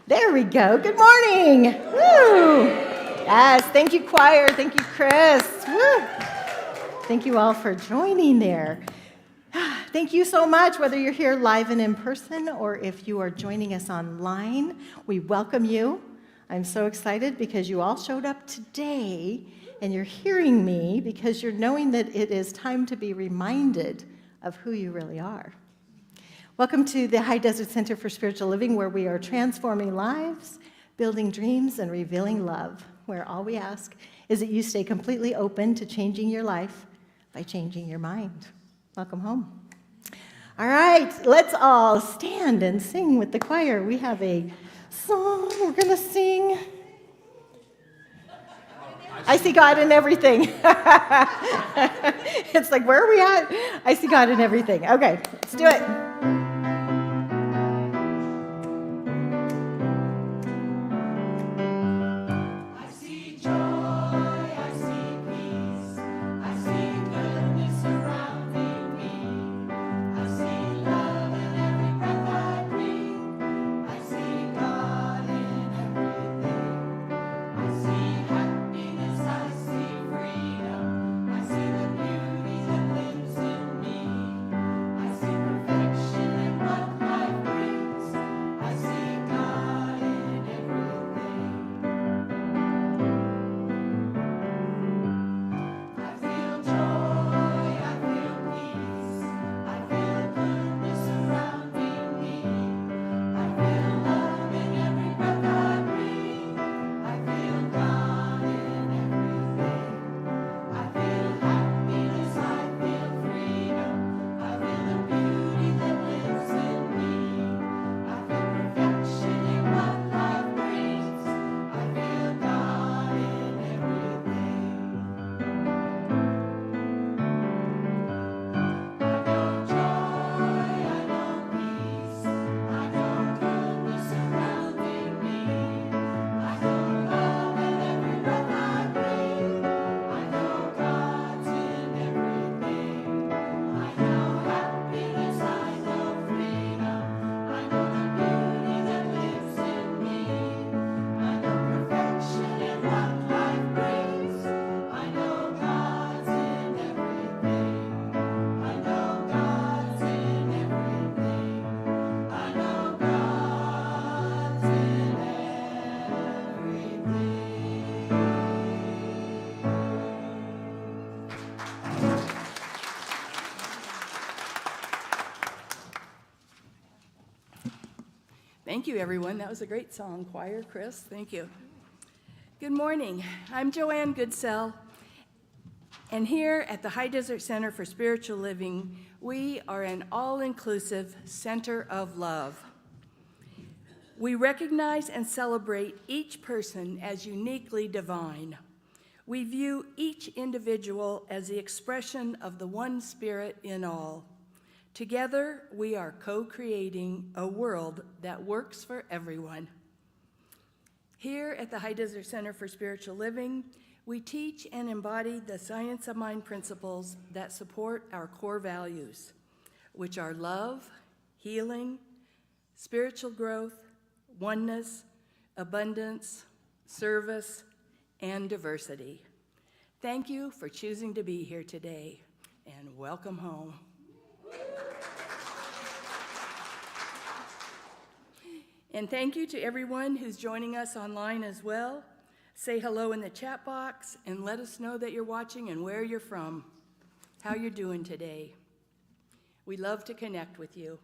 There we go. Good morning. Woo. Yes, thank you, choir. Thank you, Chris. Woo. Thank you all for joining there. Thank you so much, whether you're here live and in person or if you are joining us online. We welcome you. I'm so excited because you all showed up today and you're hearing me because you're knowing that it is time to be reminded of who you really are. Welcome to the High Desert Center for Spiritual Living, where we are transforming lives, building dreams, and revealing love, where all we ask is that you stay completely open to changing your life by changing your mind. Welcome home. All right, let's all stand and sing with the choir. We have a song we're going to sing. I see God in everything. It's like, where are we at? I see God in everything. Okay, let's do it. Thank you, everyone. That was a great song, choir. Chris, thank you. Good morning. I'm Anne Goodsell, and here at the High Desert Center for Spiritual Living, we are an all-inclusive center of love. We recognize and celebrate each person as uniquely divine. We view each individual as the expression of the one Spirit in all. Together, we are co-creating a world that works for everyone. Here at the High Desert Center for Spiritual Living, we teach and embody the science of mind principles that support our core values, which are love, healing, spiritual growth, oneness, abundance, service, and diversity. Thank you for choosing to be here today, and welcome home. And thank you to everyone who's joining us online as well. Say hello in the chat box and let us know that you're watching and where you're from, how you're doing today. We love to connect with you.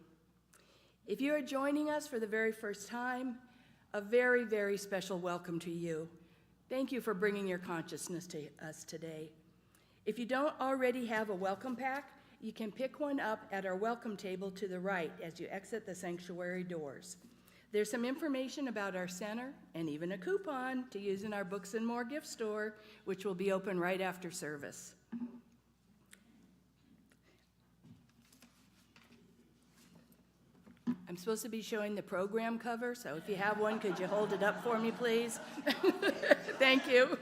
If you are joining us for the very first time, a very, very special welcome to you. Thank you for bringing your consciousness to us today. If you don't already have a welcome pack, you can pick one up at our welcome table to the right as you exit the sanctuary doors. There's some information about our center and even a coupon to use in our Books and More gift store, which will be open right after service. I'm supposed to be showing the program cover, so if you have one, could you hold it up for me, please? Thank you.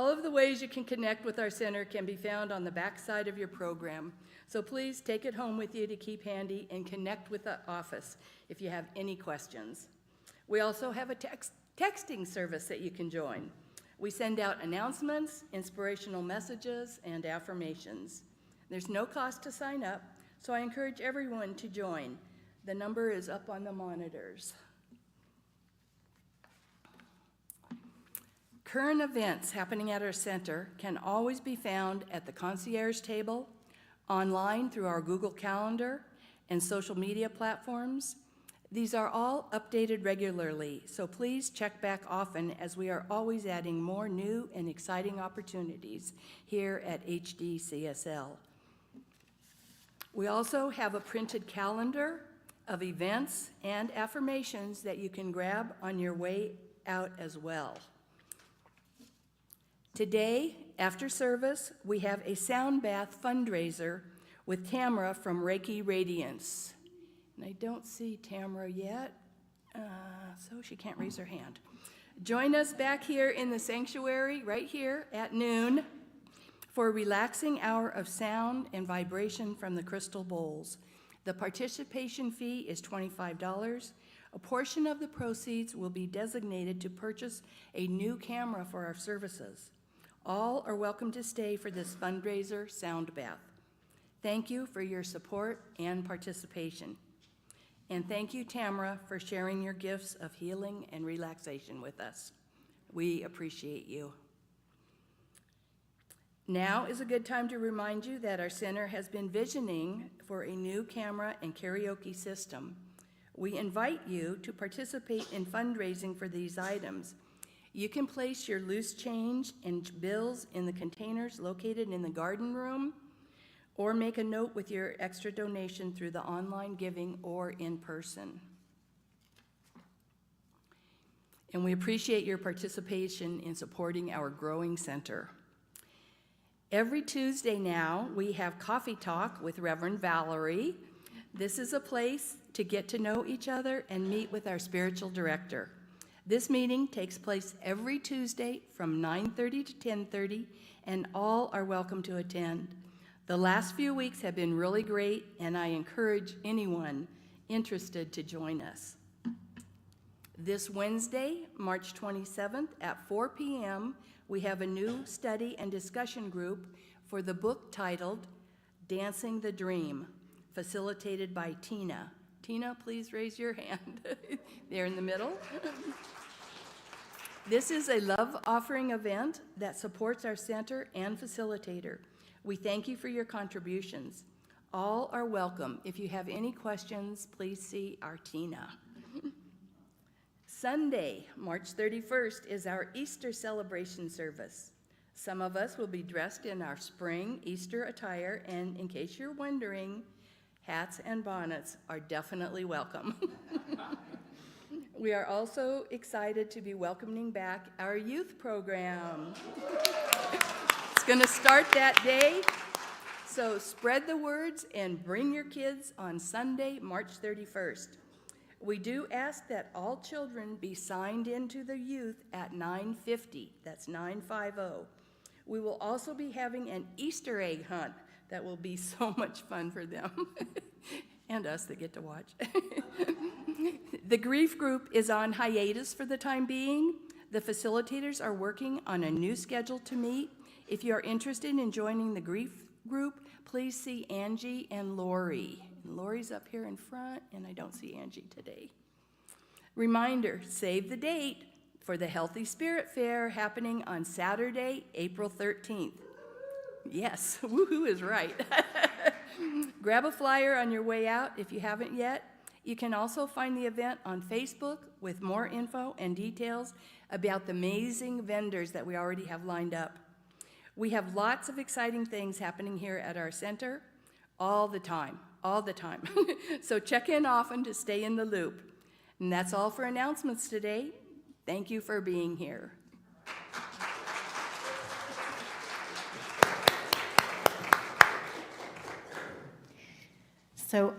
All of the ways you can connect with our center can be found on the back side of your program. So please take it home with you to keep handy and connect with the office if you have any questions. We also have a texting service that you can join. We send out announcements, inspirational messages, and affirmations. There's no cost to sign up, so I encourage everyone to join. The number is up on the monitors. Current events happening at our center can always be found at the concierge table, online through our Google Calendar, and social media platforms. These are all updated regularly, so please check back often as we are always adding more new and exciting opportunities here at HDCSL. We also have a printed calendar of events and affirmations that you can grab on your way out as well. Today, after service, we have a sound bath fundraiser with Tamara from Reiki Radiance. And I don't see Tamara yet, so she can't raise her hand. Join us back here in the sanctuary, right here at noon, for a relaxing hour of sound and vibration from the crystal bowls. The participation fee is $25. A portion of the proceeds will be designated to purchase a new camera for our services. All are welcome to stay for this fundraiser sound bath. Thank you for your support and participation. And thank you, Tamara, for sharing your gifts of healing and relaxation with us. We appreciate you. Now is a good time to remind you that our center has been visioning for a new camera and karaoke system. We invite you to participate in fundraising for these items. You can place your loose change and bills in the containers located in the garden room, or make a note with your extra donation through the online giving or in person. And we appreciate your participation in supporting our growing center. Every Tuesday now, we have Coffee Talk with Reverend Valerie. This is a place to get to know each other and meet with our spiritual director. This meeting takes place every Tuesday from 9:30 to 10:30, and all are welcome to attend. The last few weeks have been really great, and I encourage anyone interested to join us. This Wednesday, March 27th at 4 p.m., we have a new study and discussion group for the book titled Dancing the Dream, facilitated by Tina. Tina, please raise your hand. There in the middle. This is a love offering event that supports our center and facilitator. We thank you for your contributions. All are welcome. If you have any questions, please see our Tina. Sunday, March 31st, is our Easter celebration service. Some of us will be dressed in our spring Easter attire, and in case you're wondering, hats and bonnets are definitely welcome. We are also excited to be welcoming back our youth program. It's going to start that day, so spread the words and bring your kids on Sunday, March 31st. We do ask that all children be signed into the youth at 9:50. That's 9:50. We will also be having an Easter egg hunt that will be so much fun for them and us that get to watch. The grief group is on hiatus for the time being. The facilitators are working on a new schedule to meet. If you are interested in joining the grief group, please see Angie and Lori. And Lori's up here in front, and I don't see Angie today. Reminder, save the date for the Healthy Spirit Fair happening on Saturday, April 13th. Yes, woohoo is right. Grab a flyer on your way out if you haven't yet. You can also find the event on Facebook with more info and details about the amazing vendors that we already have lined up. We have lots of exciting things happening here at our center all the time. So check in often to stay in the loop. And that's all for announcements today. Thank you for being here. So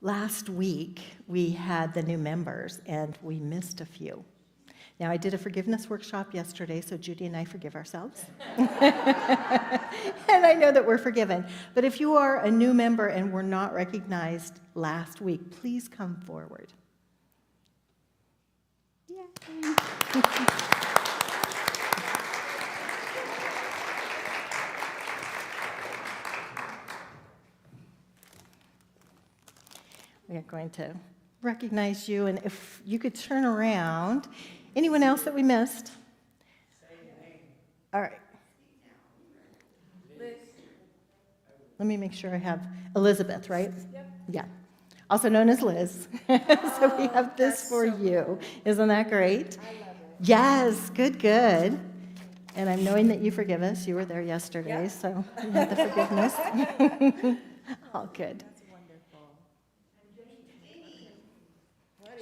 last week we had the new members and we missed a few. Now, I did a forgiveness workshop yesterday, so Judy and I forgive ourselves. And I know that we're forgiven. But if you are a new member and were not recognized last week, please come forward. Yay. We are going to recognize you, and if you could turn around. Anyone else that we missed? All right. Let me make sure I have Elizabeth, right? Yep. Yeah. Also known as Liz. So we have this for you. Isn't that great? I love it. Yes, good, good. And I'm knowing that you forgive us. You were there yesterday, Yep. so you had the forgiveness. All good. That's wonderful.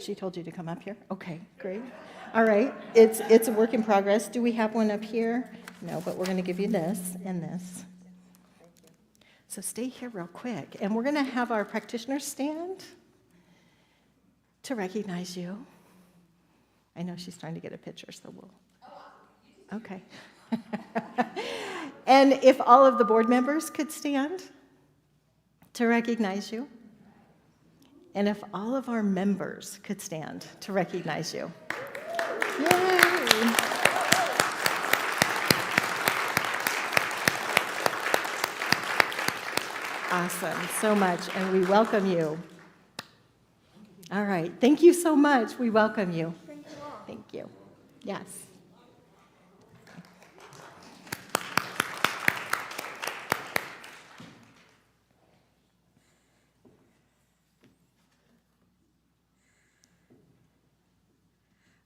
She told you to come up here? Okay, great. All right, it's a work in progress. Do we have one up here? No, but we're going to give you this and this. So stay here real quick. And we're going to have our practitioner stand to recognize you. I know she's trying to get a picture, so we'll... Okay. And if all of the board members could stand to recognize you. And if all of our members could stand to recognize you. Yay! Awesome, so much, and we welcome you. All right, thank you so much. We welcome you. Thank you all. Thank you. Yes.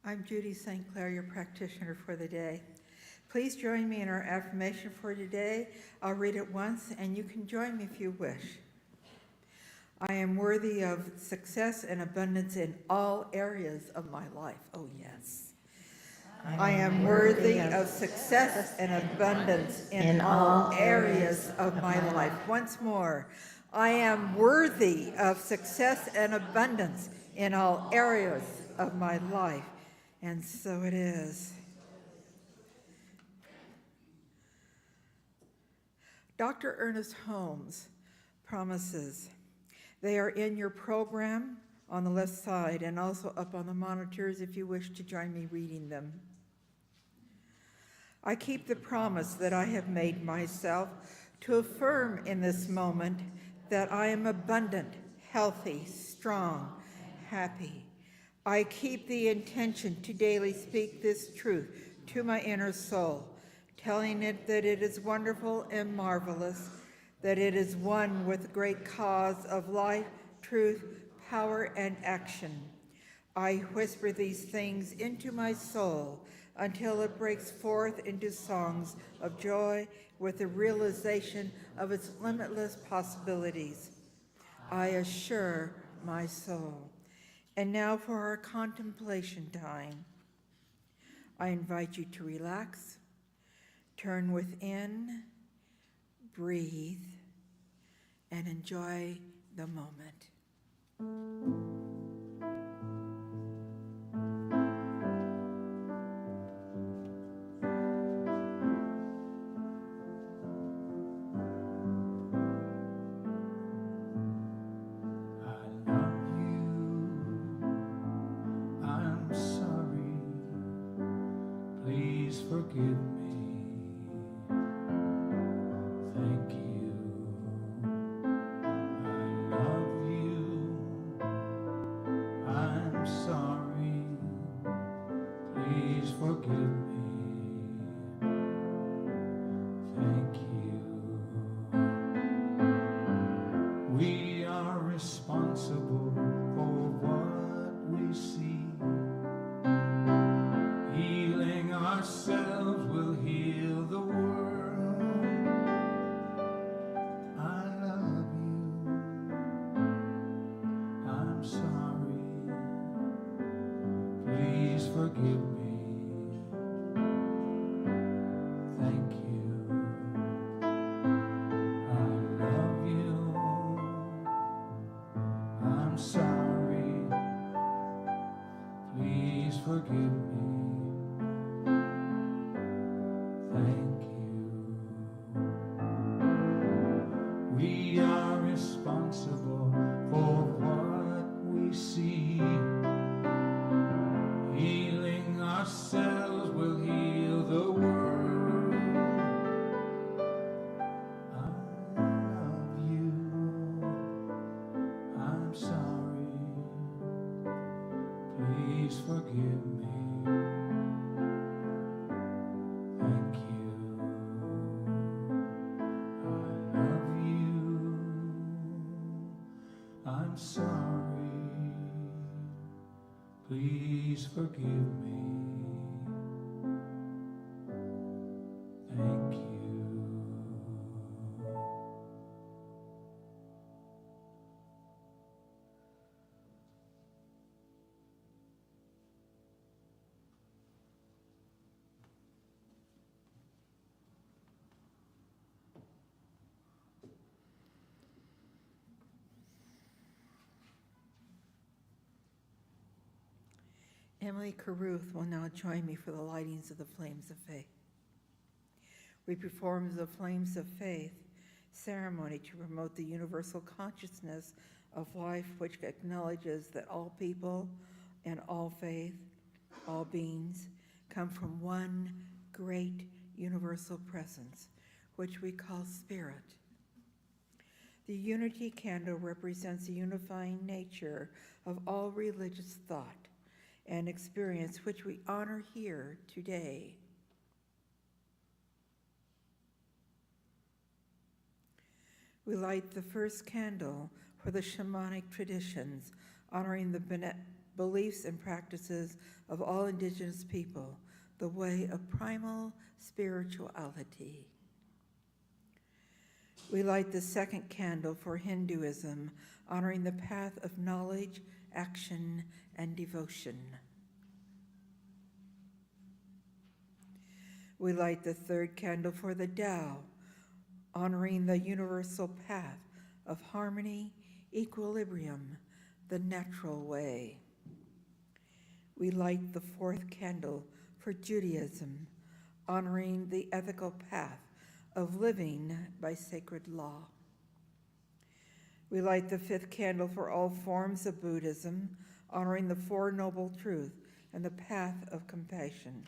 I'm Judy St.Clair, your practitioner for the day. Please join me in our affirmation for today. I'll read it once, and you can join me if you wish. I am worthy of success and abundance in all areas of my life. Oh, yes. I am worthy of success and abundance in all areas of my life. Once more, I am worthy of success and abundance in all areas of my life. And so it is. Dr. Ernest Holmes' promises. They are in your program on the left side and also up on the monitors if you wish to join me reading them. I keep the promise that I have made myself to affirm in this moment that I am abundant, healthy, strong, happy. I keep the intention to daily speak this truth to my inner soul, telling it that it is wonderful and marvelous, that it is one with the great cause of life, truth, power, and action. I whisper these things into my soul until it breaks forth into songs of joy with the realization of its limitless possibilities. I assure my soul. And now for our contemplation time. I invite you to relax, turn within, breathe, and enjoy the moment. Forgive me. Thank you. I love you. I'm sorry. Please forgive me. Thank you. We are responsible for what we see. Healing ourselves will heal the world. I love you. I'm sorry. Please forgive me. Thank you. I love you. I'm sorry. Please forgive me. I'm sorry. Please forgive me. Thank you. I love you. I'm sorry. Please forgive me. Thank you. Emily Caruth will now join me for the lightings of the flames of faith. We perform the flames of faith ceremony to promote the universal consciousness of life, which acknowledges that all people and all faith, all beings, come from one great universal presence, which we call spirit. The unity candle represents the unifying nature of all religious thought and experience, which we honor here today. We light the first candle for the shamanic traditions, honoring the beliefs and practices of all indigenous people, the way of primal spirituality. We light the second candle for Hinduism, honoring the path of knowledge, action, and devotion. We light the third candle for the Tao, honoring the universal path of harmony, equilibrium, the natural way. We light the fourth candle for Judaism, honoring the ethical path of living by sacred law. We light the fifth candle for all forms of Buddhism, honoring the Four Noble Truths and the path of compassion.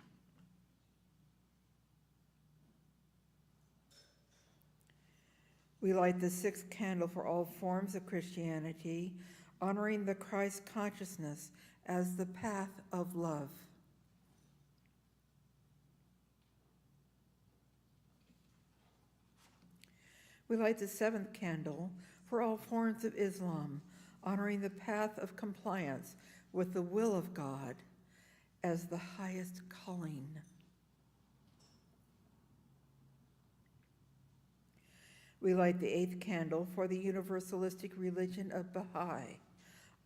We light the sixth candle for all forms of Christianity, honoring the Christ consciousness as the path of love. We light the seventh candle for all forms of Islam, honoring the path of compliance with the will of God as the highest calling. We light the eighth candle for the universalistic religion of Baha'i,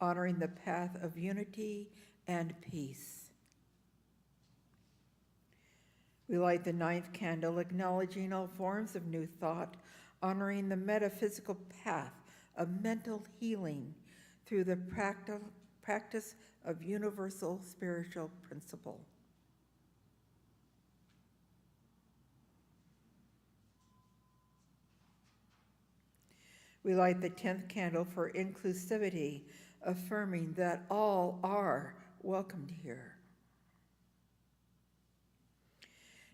honoring the path of unity and peace. We light the ninth candle, acknowledging all forms of new thought, honoring the metaphysical path of mental healing through the practice of universal spiritual principle. We light the 10th candle for inclusivity, affirming that all are welcomed here.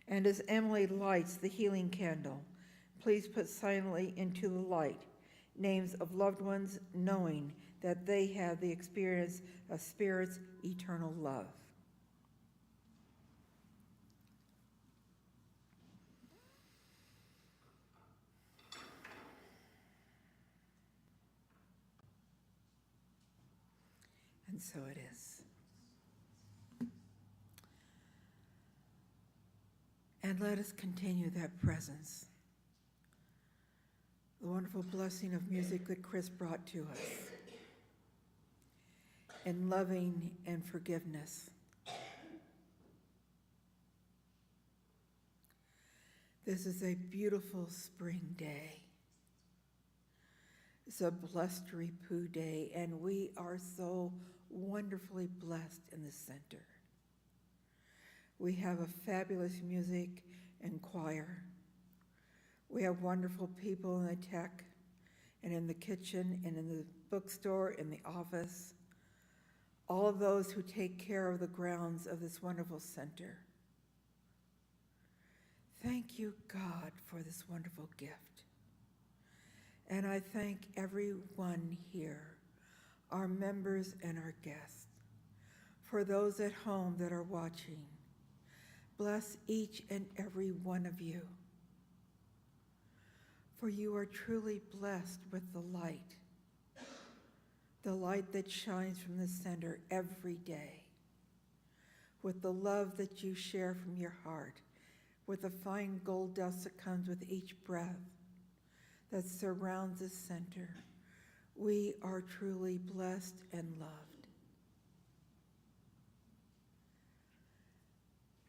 And as Emily lights the healing candle, please put silently into the light names of loved ones, knowing that they have the experience of Spirit's eternal love. And so it is. And let us continue that presence, the wonderful blessing of music that Chris brought to us, in loving and forgiveness. This is a beautiful spring day. It's a blustery poo day, and we are so wonderfully blessed in the center. We have a fabulous music and choir. We have wonderful people in the tech and in the kitchen and in the bookstore, in the office, all of those who take care of the grounds of this wonderful center. Thank you, God, for this wonderful gift. And I thank everyone here, our members and our guests. For those at home that are watching, bless each and every one of you. For you are truly blessed with the light that shines from the center every day, with the love that you share from your heart, with the fine gold dust that comes with each breath that surrounds the center. We are truly blessed and loved.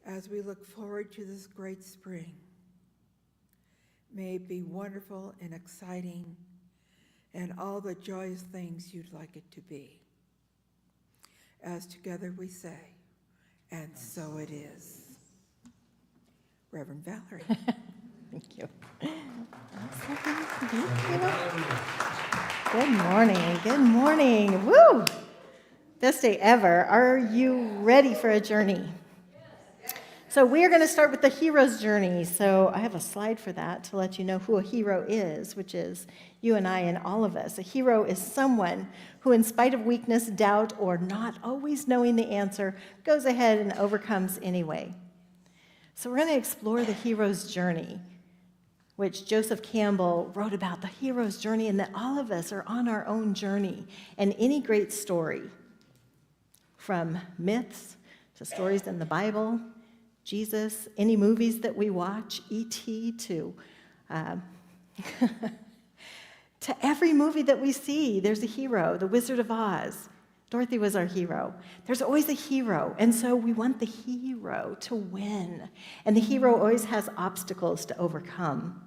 As we look forward to this great spring, may it be wonderful and exciting and all the joyous things you'd like it to be. As together we say, and so it is. Reverend Valerie. Thank you. Good morning. Good morning. Woo! Best day ever. Are you ready for a journey? So we are going to start with the hero's journey. So I have a slide for that to let you know who a hero is, which is you and I and all of us. A hero is someone who, in spite of weakness, doubt, or not always knowing the answer, goes ahead and overcomes anyway. So we're going to explore the hero's journey, which Joseph Campbell wrote about, the hero's journey, and that all of us are on our own journey. And any great story, from myths to stories in the Bible, Jesus, any movies that we watch, E.T. to every movie that we see, there's a hero. The Wizard of Oz, Dorothy was our hero. There's always a hero, and so we want the hero to win. And the hero always has obstacles to overcome.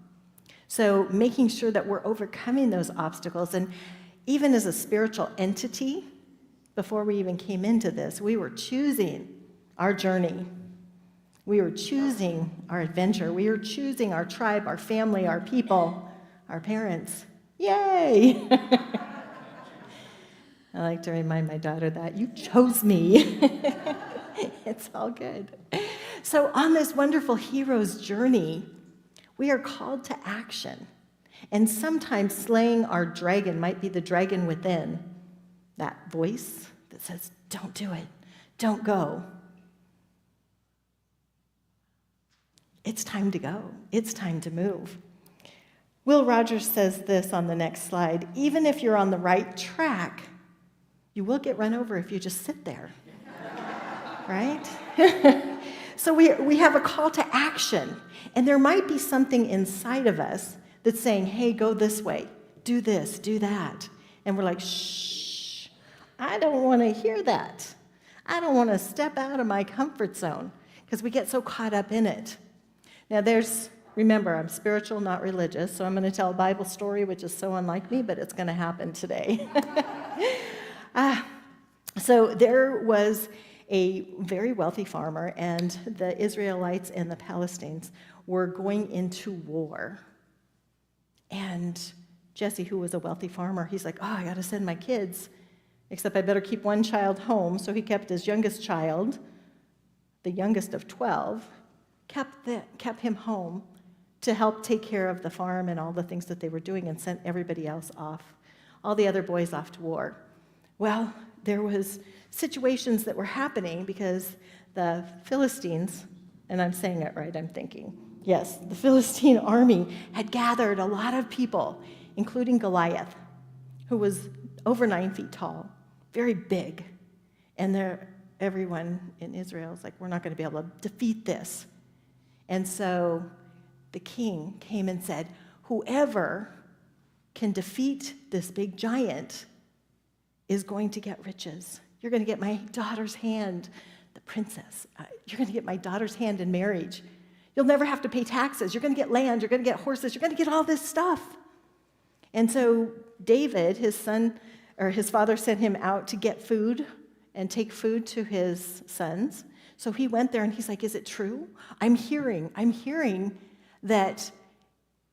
So making sure that we're overcoming those obstacles, and even as a spiritual entity, before we even came into this, we were choosing our journey. We were choosing our adventure. We were choosing our tribe, our family, our people, our parents. Yay! I like to remind my daughter that you chose me. It's all good. So on this wonderful hero's journey, we are called to action. And sometimes slaying our dragon might be the dragon within, that voice that says, don't do it, don't go. It's time to go. It's time to move. Will Rogers says this on the next slide: even if you're on the right track, you will get run over if you just sit there, right? So we have a call to action, and there might be something inside of us that's saying, hey, go this way, do this, do that. And we're like, shh, I don't want to hear that. I don't want to step out of my comfort zone, because we get so caught up in it. Now remember, I'm spiritual, not religious, so I'm going to tell a Bible story, which is so unlike me, but it's going to happen today. So there was a very wealthy farmer, and the Israelites and the Palestinians were going into war. And Jesse, who was a wealthy farmer, he's like, I got to send my kids, except I better keep one child home. So he kept his youngest child, the youngest of 12, kept him home to help take care of the farm and all the things that they were doing, and sent everybody else off, all the other boys off to war. Well, there was situations that were happening because the Philistines, and I'm saying it right, I'm thinking, yes, the Philistine army had gathered a lot of people, including Goliath, who was over 9 feet tall, very big. And everyone in Israel is like, we're not going to be able to defeat this. And so the king came and said, whoever can defeat this big giant is going to get riches. You're going to get my daughter's hand, the princess. You're going to get my daughter's hand in marriage. You'll never have to pay taxes. You're going to get land. You're going to get horses. You're going to get all this stuff. And so David, his father, sent him out to get food and take food to his sons. So he went there and he's like, is it true? I'm hearing that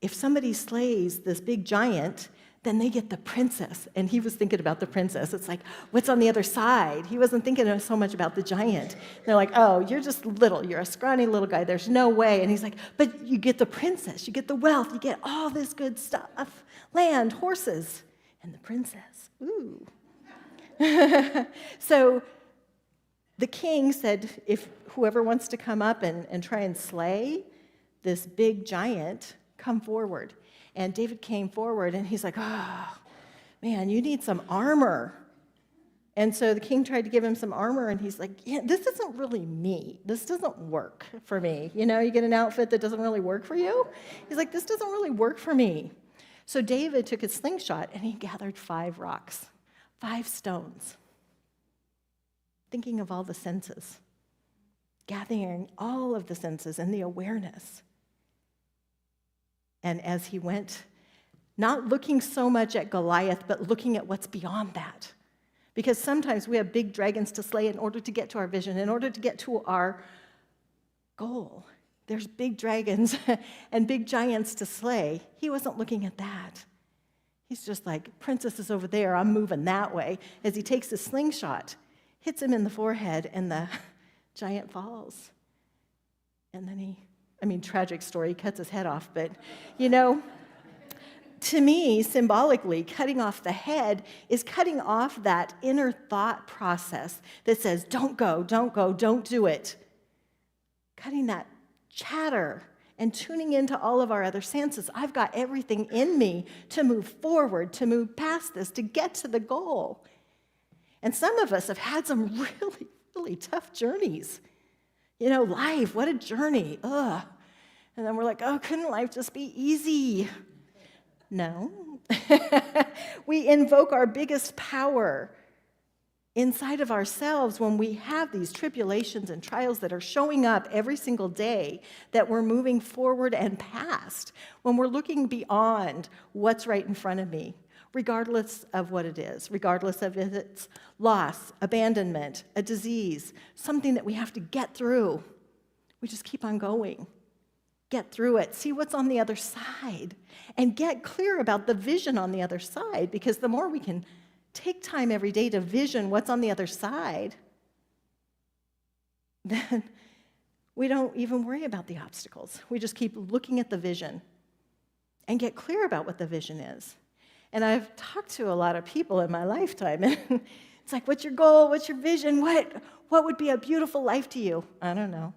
if somebody slays this big giant, then they get the princess. And he was thinking about the princess. It's like, what's on the other side? He wasn't thinking so much about the giant. They're like, oh, you're just little. You're a scrawny little guy. There's no way. And he's like, but you get the princess. You get the wealth. You get all this good stuff. Land, horses, and the princess. Ooh. So the king said, if whoever wants to come up and try and slay this big giant, come forward. And David came forward, and he's like, oh, man, you need some armor. And so the king tried to give him some armor, and he's like, yeah, this isn't really me. This doesn't work for me. You know, you get an outfit that doesn't really work for you. He's like, this doesn't really work for me. So David took his slingshot, and he gathered 5 rocks, 5 stones, thinking of all the senses, gathering all of the senses and the awareness. And as he went, not looking so much at Goliath, but looking at what's beyond that. Because sometimes we have big dragons to slay in order to get to our vision, in order to get to our goal. There's big dragons and big giants to slay. He wasn't looking at that. He's just like, princess is over there, I'm moving that way. As he takes his slingshot, hits him in the forehead, and the giant falls. And then tragic story, he cuts his head off, but, to me, symbolically, cutting off the head is cutting off that inner thought process that says, don't go, don't do it. Cutting that chatter and tuning into all of our other senses. I've got everything in me to move forward, to move past this, to get to the goal. And some of us have had some really, really tough journeys. Life, what a journey. Ugh. And then we're like, oh, couldn't life just be easy? No. We invoke our biggest power inside of ourselves when we have these tribulations and trials that are showing up every single day that we're moving forward and past, when we're looking beyond what's right in front of me, regardless of what it is, regardless of if it's loss, abandonment, a disease, something that we have to get through. We just keep on going. Get through it, see what's on the other side, and get clear about the vision on the other side, because the more we can take time every day to vision what's on the other side, then we don't even worry about the obstacles. We just keep looking at the vision and get clear about what the vision is. And I've talked to a lot of people in my lifetime, and it's like, what's your goal? What's your vision? What would be a beautiful life to you? I don't know.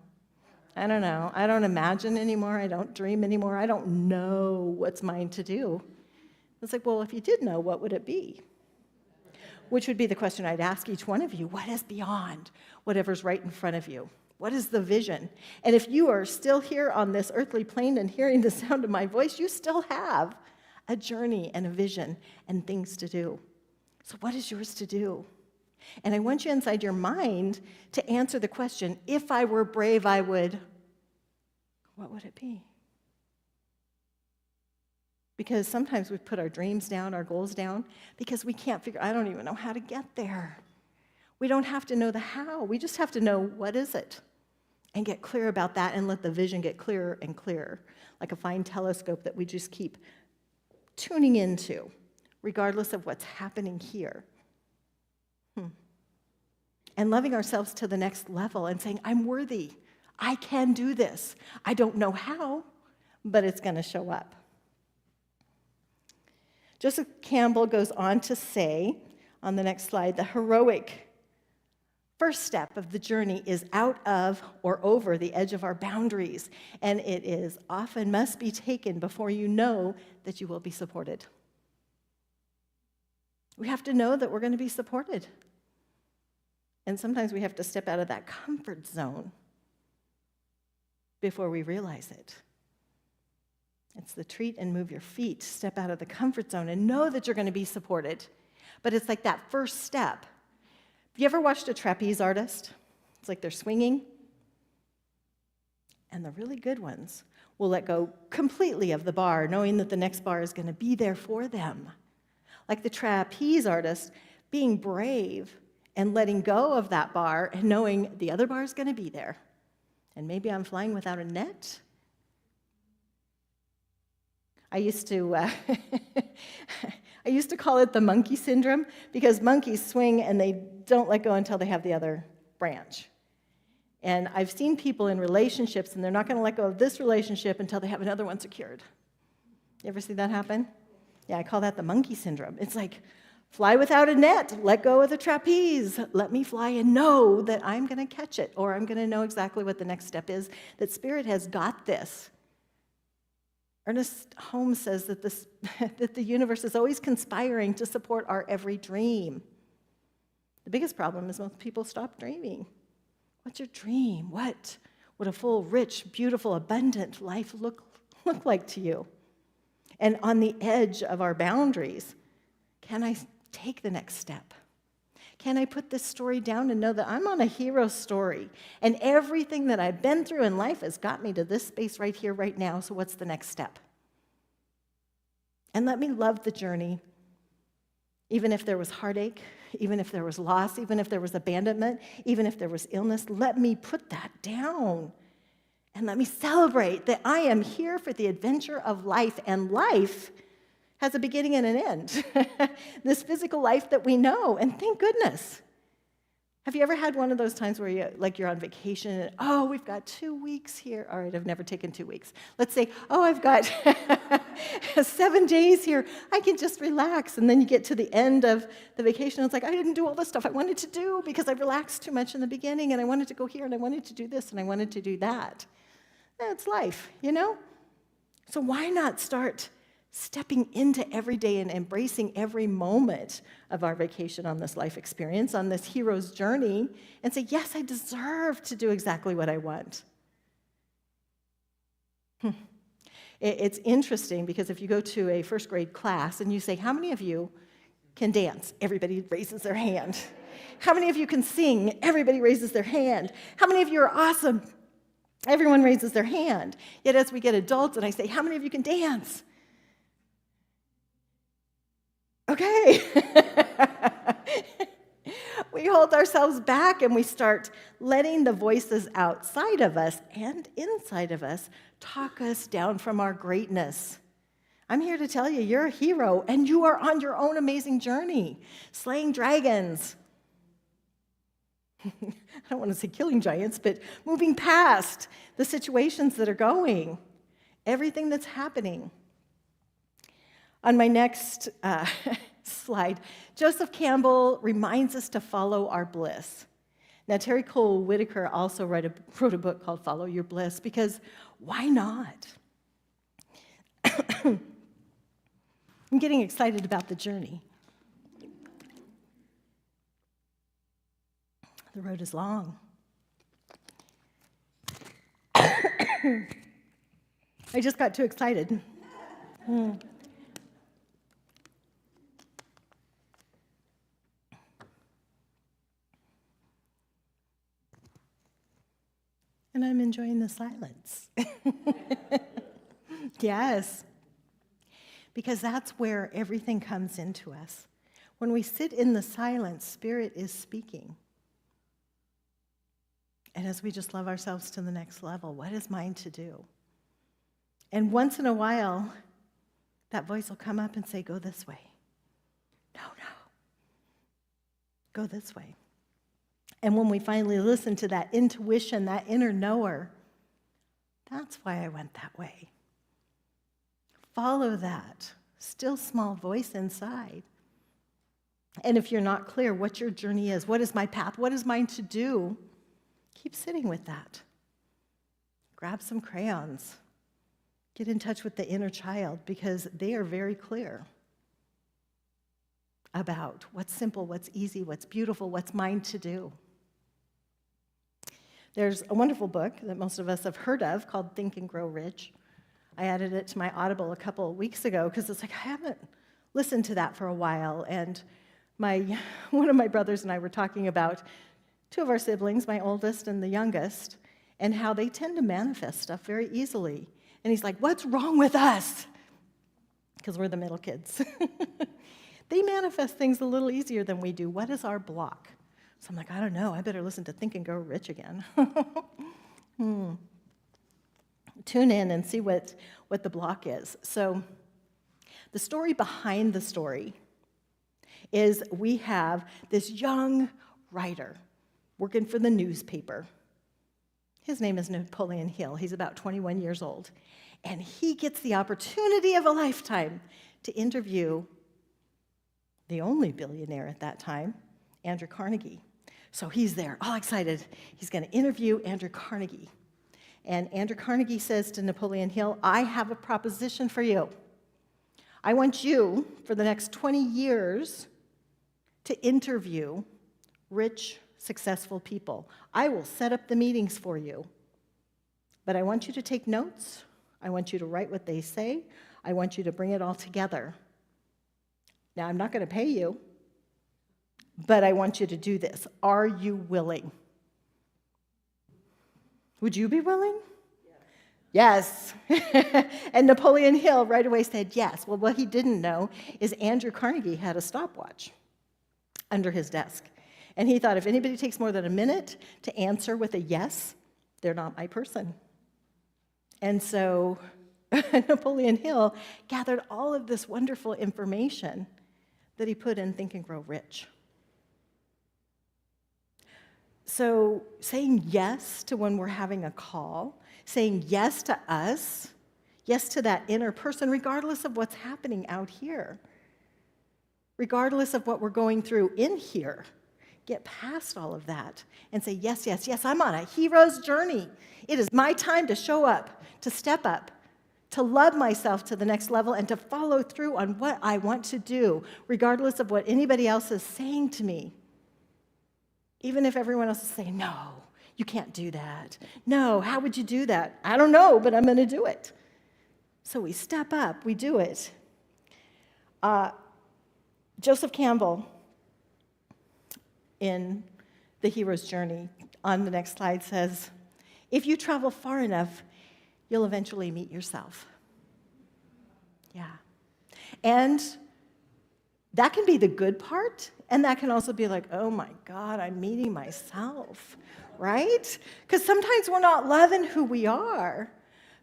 I don't imagine anymore. I don't dream anymore. I don't know what's mine to do. It's like, well, if you did know, what would it be? Which would be the question I'd ask each one of you. What is beyond whatever's right in front of you? What is the vision? And if you are still here on this earthly plane and hearing the sound of my voice, you still have a journey and a vision and things to do. So what is yours to do? And I want you inside your mind to answer the question, if I were brave, I would, what would it be? Because sometimes we put our dreams down, our goals down, because we can't I don't even know how to get there. We don't have to know the how. We just have to know what is it and get clear about that and let the vision get clearer and clearer, like a fine telescope that we just keep tuning into, regardless of what's happening here. And loving ourselves to the next level and saying, I'm worthy. I can do this. I don't know how, but it's going to show up. Joseph Campbell goes on to say, on the next slide, the heroic first step of the journey is out of or over the edge of our boundaries, and it is often must be taken before you know that you will be supported. We have to know that we're going to be supported. And sometimes we have to step out of that comfort zone before we realize it. It's the treat and move your feet, step out of the comfort zone and know that you're going to be supported. But it's like that first step. Have you ever watched a trapeze artist? It's like they're swinging. And the really good ones will let go completely of the bar, knowing that the next bar is going to be there for them. Like the trapeze artist being brave and letting go of that bar and knowing the other bar is going to be there. And maybe I'm flying without a net. I used to call it the monkey syndrome, because monkeys swing and they don't let go until they have the other branch. And I've seen people in relationships, and they're not going to let go of this relationship until they have another one secured. You ever see that happen? Yeah, I call that the monkey syndrome. It's like, Fly without a net. Let go of the trapeze. Let me fly and know that I'm going to catch it, or I'm going to know exactly what the next step is, that Spirit has got this. Ernest Holmes says that, that the universe is always conspiring to support our every dream. The biggest problem is most people stop dreaming. What's your dream? What would a full, rich, beautiful, abundant life look like to you? And on the edge of our boundaries, can I take the next step? Can I put this story down and know that I'm on a hero story, and everything that I've been through in life has got me to this space right here, right now, so what's the next step? And let me love the journey, even if there was heartache, even if there was loss, even if there was abandonment, even if there was illness. Let me put that down, and let me celebrate that I am here for the adventure of life, and life has a beginning and an end. This physical life that we know, and thank goodness. Have you ever had one of those times where you're on vacation and, oh, we've got 2 weeks here. All right, I've never taken 2 weeks. Let's say, oh, I've got 7 days here. I can just relax. And then you get to the end of the vacation, and it's like, I didn't do all the stuff I wanted to do because I relaxed too much in the beginning, and I wanted to go here, and I wanted to do this, and I wanted to do that. That's life, you know? So why not start stepping into every day and embracing every moment of our vacation on this life experience, on this hero's journey, and say, yes, I deserve to do exactly what I want. It's interesting because if you go to a first grade class and you say, how many of you can dance? Everybody raises their hand. How many of you can sing? Everybody raises their hand. How many of you are awesome? Everyone raises their hand. Yet as we get adults and I say, how many of you can dance? Okay. We hold ourselves back and we start letting the voices outside of us and inside of us talk us down from our greatness. I'm here to tell you, you're a hero and you are on your own amazing journey, slaying dragons. I don't want to say killing giants, but moving past the situations that are going, everything that's happening. On my next slide, Joseph Campbell reminds us to follow our bliss. Now, Terry Cole Whittaker also wrote a book called Follow Your Bliss, because why not? I'm getting excited about the journey. The road is long. I just got too excited. And I'm enjoying the silence. Yes. Because that's where everything comes into us. When we sit in the silence, Spirit is speaking. And as we just love ourselves to the next level, what is mine to do? And once in a while, that voice will come up and say, go this way. No. Go this way. And when we finally listen to that intuition, that inner knower, that's why I went that way. Follow that still small voice inside. And if you're not clear what your journey is, what is my path, what is mine to do, keep sitting with that. Grab some crayons. Get in touch with the inner child, because they are very clear about what's simple, what's easy, what's beautiful, what's mine to do. There's a wonderful book that most of us have heard of called Think and Grow Rich. I added it to my Audible a couple of weeks ago because it's like I haven't listened to that for a while. And one of my brothers and I were talking about two of our siblings, my oldest and the youngest, and how they tend to manifest stuff very easily. And he's like, what's wrong with us? Because we're the middle kids. They manifest things a little easier than we do. What is our block? So I'm like, I don't know. I better listen to Think and Grow Rich again. Tune in and see what the block is. So the story behind the story is we have this young writer working for the newspaper. His name is Napoleon Hill. He's about 21 years old. And he gets the opportunity of a lifetime to interview the only billionaire at that time, Andrew Carnegie. So he's there, all excited. He's going to interview Andrew Carnegie. And Andrew Carnegie says to Napoleon Hill, I have a proposition for you. I want you, for the next 20 years, to interview rich, successful people. I will set up the meetings for you. But I want you to take notes. I want you to write what they say. I want you to bring it all together. Now, I'm not going to pay you, but I want you to do this. Are you willing? Would you be willing? Yes. And Napoleon Hill right away said yes. Well, what he didn't know is Andrew Carnegie had a stopwatch under his desk. And he thought if anybody takes more than a minute to answer with a yes, they're not my person. And so Napoleon Hill gathered all of this wonderful information that he put in Think and Grow Rich. So saying yes to when we're having a call, saying yes to us, yes to that inner person, regardless of what's happening out here, regardless of what we're going through in here, get past all of that and say, yes, yes, yes, I'm on a hero's journey. It is my time to show up, to step up, to love myself to the next level, and to follow through on what I want to do, regardless of what anybody else is saying to me. Even if everyone else is saying, no, you can't do that. No, how would you do that? I don't know, but I'm going to do it. So we step up, we do it. Joseph Campbell, in The Hero's Journey, on the next slide says, if you travel far enough, you'll eventually meet yourself. Yeah. And that can be the good part, and that can also be like, oh my God, I'm meeting myself, right? Because sometimes we're not loving who we are,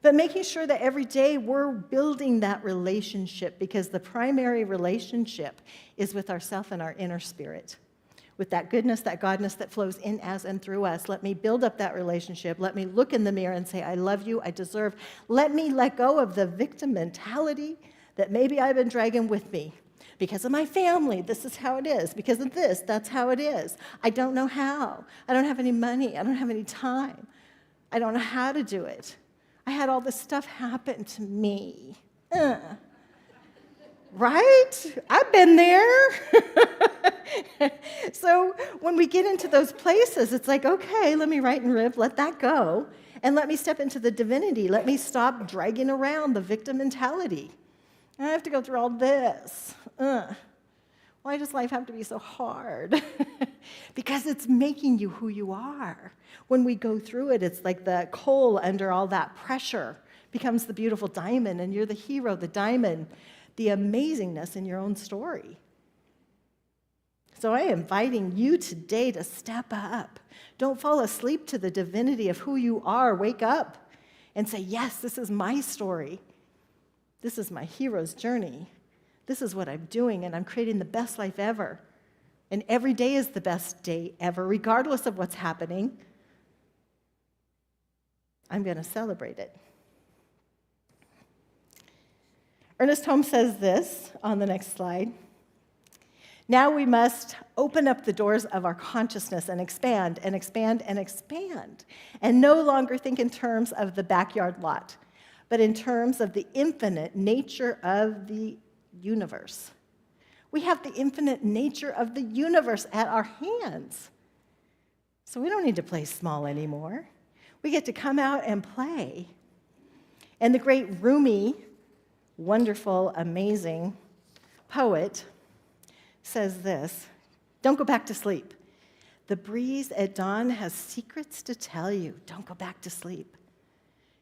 but making sure that every day we're building that relationship, because the primary relationship is with ourself and our inner spirit. With that goodness, that godness that flows in as and through us. Let me build up that relationship. Let me look in the mirror and say, I love you, I deserve. Let me let go of the victim mentality that maybe I've been dragging with me. Because of my family, this is how it is. Because of this, that's how it is. I don't know how. I don't have any money. I don't have any time. I don't know how to do it. I had all this stuff happen to me. Right? I've been there. So when we get into those places, it's like, okay, let me write and rip, let that go, and let me step into the divinity. Let me stop dragging around the victim mentality. I have to go through all this. Why does life have to be so hard? Because it's making you who you are. When we go through it, it's like the coal under all that pressure becomes the beautiful diamond, and you're the hero, the diamond, the amazingness in your own story. So I am inviting you today to step up. Don't fall asleep to the divinity of who you are. Wake up and say, yes, this is my story. This is my hero's journey. This is what I'm doing, and I'm creating the best life ever. And every day is the best day ever, regardless of what's happening. I'm going to celebrate it. Ernest Holmes says this on the next slide. Now we must open up the doors of our consciousness and expand and expand and expand, and no longer think in terms of the backyard lot, but in terms of the infinite nature of the universe. We have the infinite nature of the universe at our hands. So we don't need to play small anymore. We get to come out and play. And the great Rumi, wonderful, amazing poet, says this, don't go back to sleep. The breeze at dawn has secrets to tell you. Don't go back to sleep.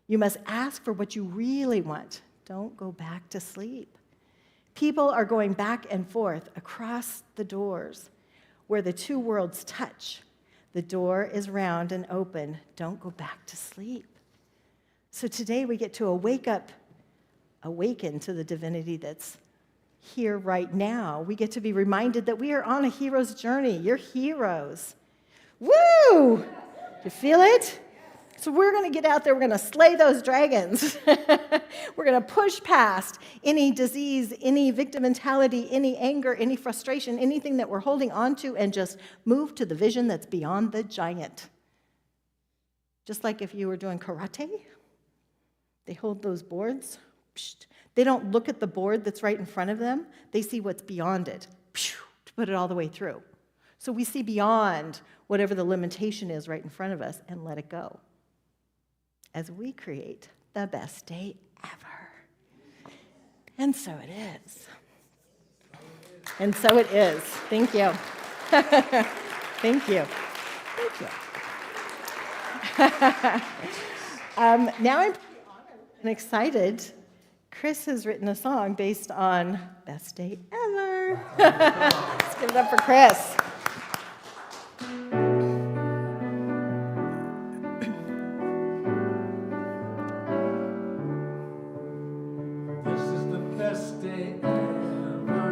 You must ask for what you really want. Don't go back to sleep. People are going back and forth across the doors where the two worlds touch. The door is round and open. Don't go back to sleep. So today we get to awaken to the divinity that's here right now. We get to be reminded that we are on a hero's journey. You're heroes. Woo! You feel it? So we're going to get out there, we're going to slay those dragons. We're going to push past any disease, any victim mentality, any anger, any frustration, anything that we're holding on to, and just move to the vision that's beyond the giant. Just like if you were doing karate, they hold those boards. They don't look at the board that's right in front of them. They see what's beyond it to put it all the way through. So we see beyond whatever the limitation is right in front of us and let it go as we create the best day ever. And so it is. And so it is. Thank you. Thank you. Thank you. Now I'm pretty honored and excited. Chris has written a song based on Best Day Ever. Let's give it up for Chris. This is the best day ever.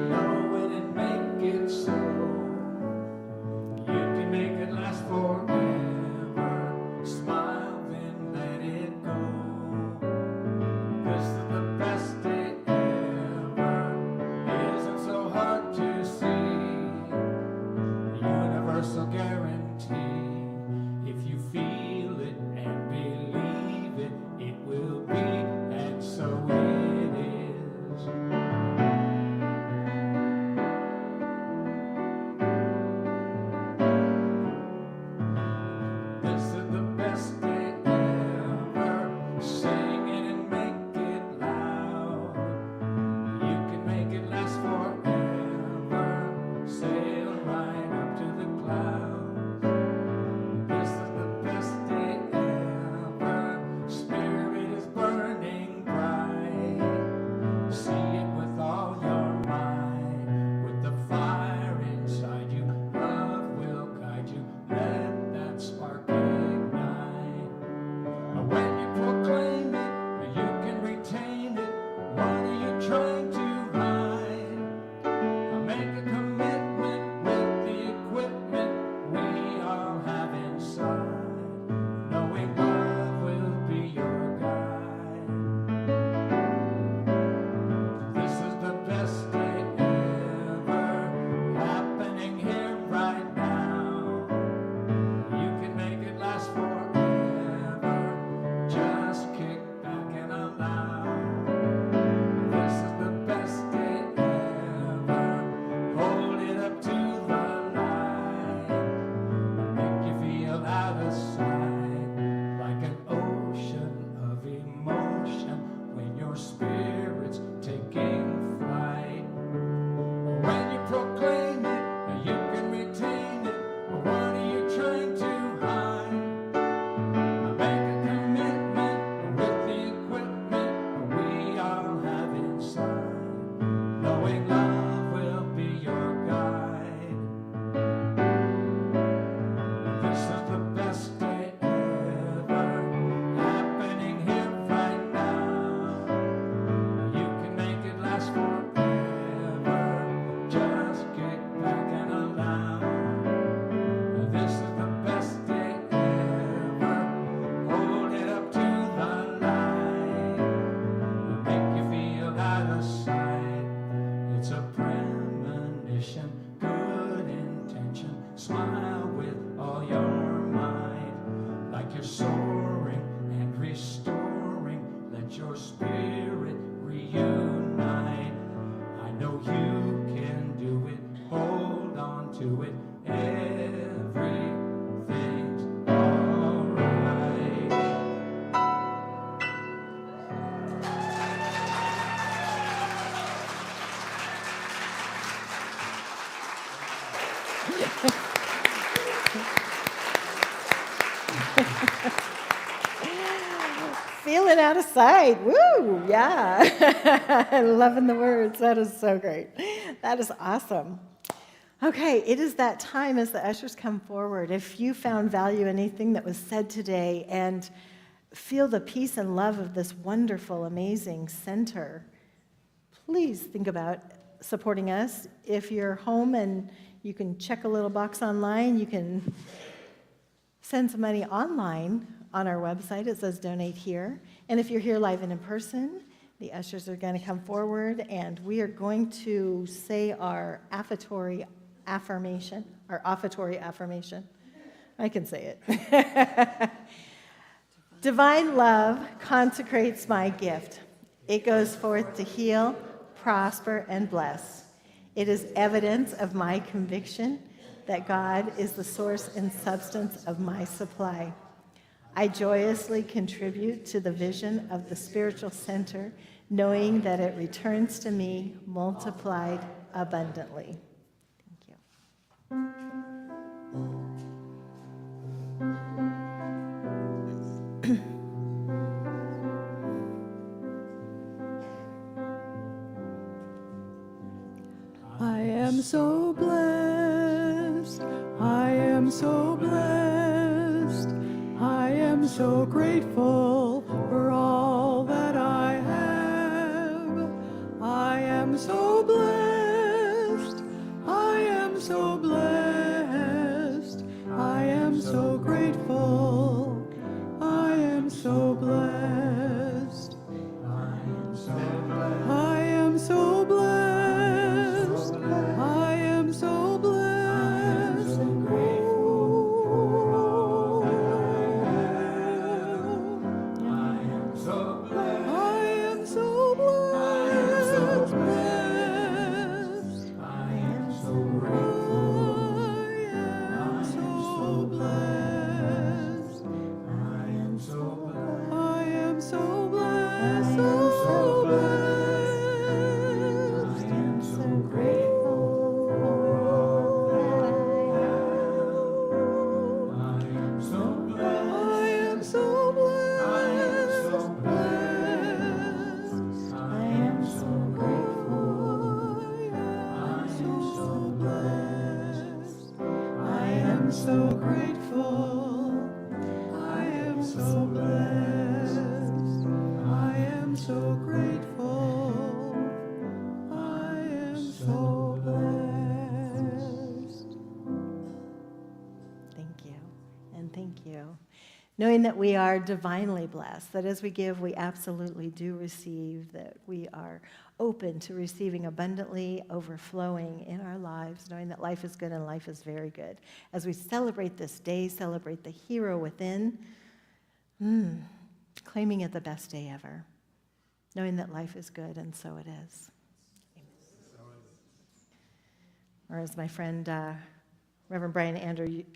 Know it and make it so. You can make it last forever. Smile, then let it go. This is the best day ever. Isn't so hard to see. Universal guarantee. If you feel it and believe it, it will be, and so it is. This is the best day ever. Sing it and make it loud. You can make it last forever. Sail right up to the clouds. This is the best day ever. Spirit is burning bright. See it with all your might. With the fire inside you, love will guide you. Let that spark ignite. When you proclaim it, you can retain it. What are you trying to hide? Make a commitment with the equipment we all have inside. Knowing love will be your guide. This is the best day ever. Happening here right now. You can make it last forever. Just kick back and allow. This is the best day ever. Hold it up to the light. Make you feel out of sight. Like an ocean of emotion when your spirit's taking flight. When you proclaim it, you can retain it. What are you trying to hide? Make a commitment with the equipment we all have inside. Knowing love will be your guide. This is the best day ever. Happening here right now. You can make it last forever. Just kick back and allow. This is the best day ever. Hold it up to the light. Make you feel out of sight. It's a premonition, good intention. Smile with all your might. Like you're soaring and restoring. Let your spirit reunite. I know you can do it. Hold on to it. Everything's alright. Feeling out of sight. Woo, yeah. I'm loving the words. That is so great. That is awesome. Okay, it is that time as the ushers come forward. If you found value in anything that was said today and feel the peace and love of this wonderful, amazing center, please think about supporting us. If you're home and you can check a little box online, you can send some money online on our website. It says donate here. And if you're here live and in person, the ushers are going to come forward and we are going to say our offertory affirmation. I can say it. Divine love consecrates my gift. It goes forth to heal, prosper, and bless. It is evidence of my conviction that God is the source and substance of my supply. I joyously contribute to the vision of the spiritual center, knowing that it returns to me multiplied abundantly. Thank you. I am so blessed, I am so blessed, I am so grateful for all that I have. I am so blessed, I am so blessed, I am so grateful, I am so blessed, I am so blessed, I am so blessed. I am so blessed and grateful for all that I have. I am so blessed. I am so blessed. I am so grateful. I am so blessed. I am so blessed. I am so blessed. So blessed. I am so grateful. So grateful, I am so blessed, I am so grateful, I am so blessed. Thank you, and thank you. Knowing that we are divinely blessed, that as we give, we absolutely do receive, that we are open to receiving abundantly, overflowing in our lives, knowing that life is good and life is very good. As we celebrate this day, celebrate the hero within, claiming it the best day ever, knowing that life is good, and so it is. Or as my friend Reverend Brian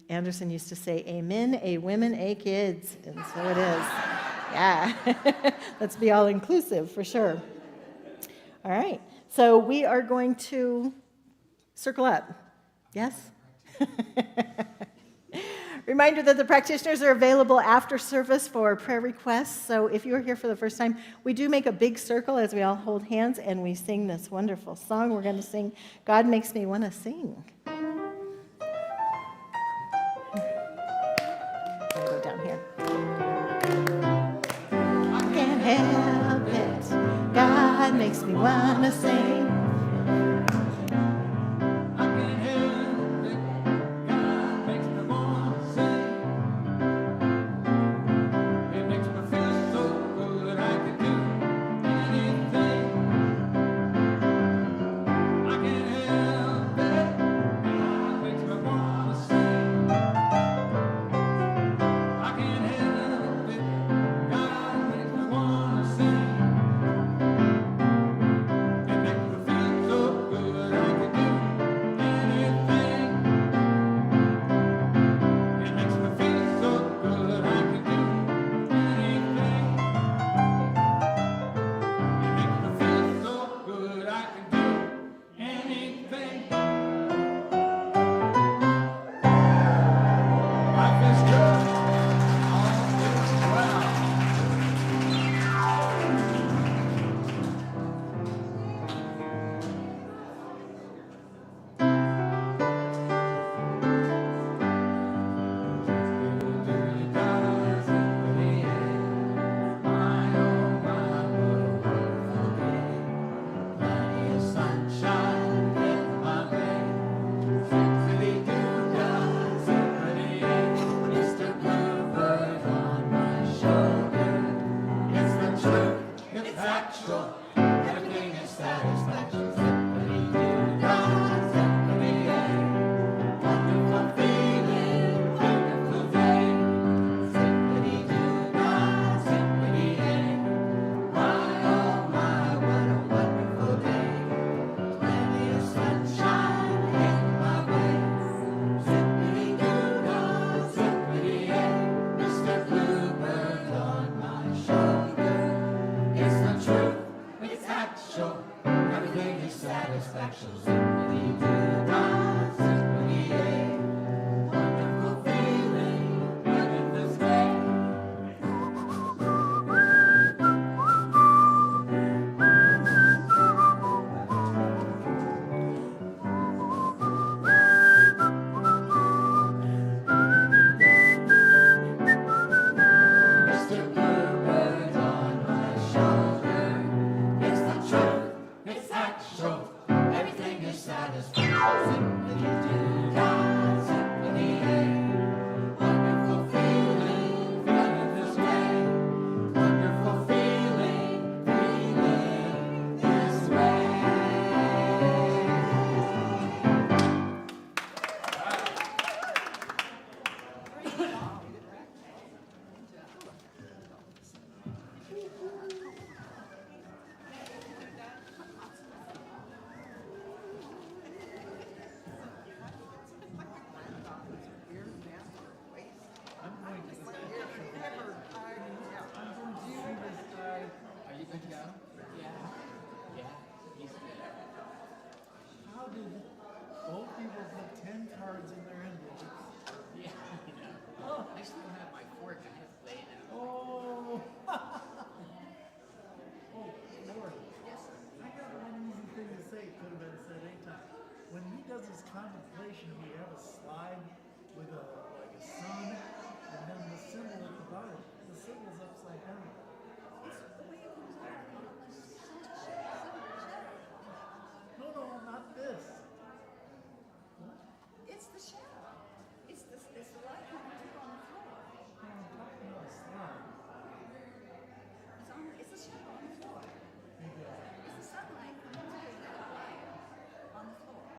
Anderson used to say, amen, a women, a kids, and so it is. Yeah, let's be all inclusive for sure. All right, so we are going to circle up. Yes? Reminder that the practitioners are available after service for prayer requests. So if you're here for the first time, we do make a big circle as we all hold hands and we sing this wonderful song. We're going to sing, God Makes Me Want to Sing. Go down here. I can't help it. God makes me want to sing.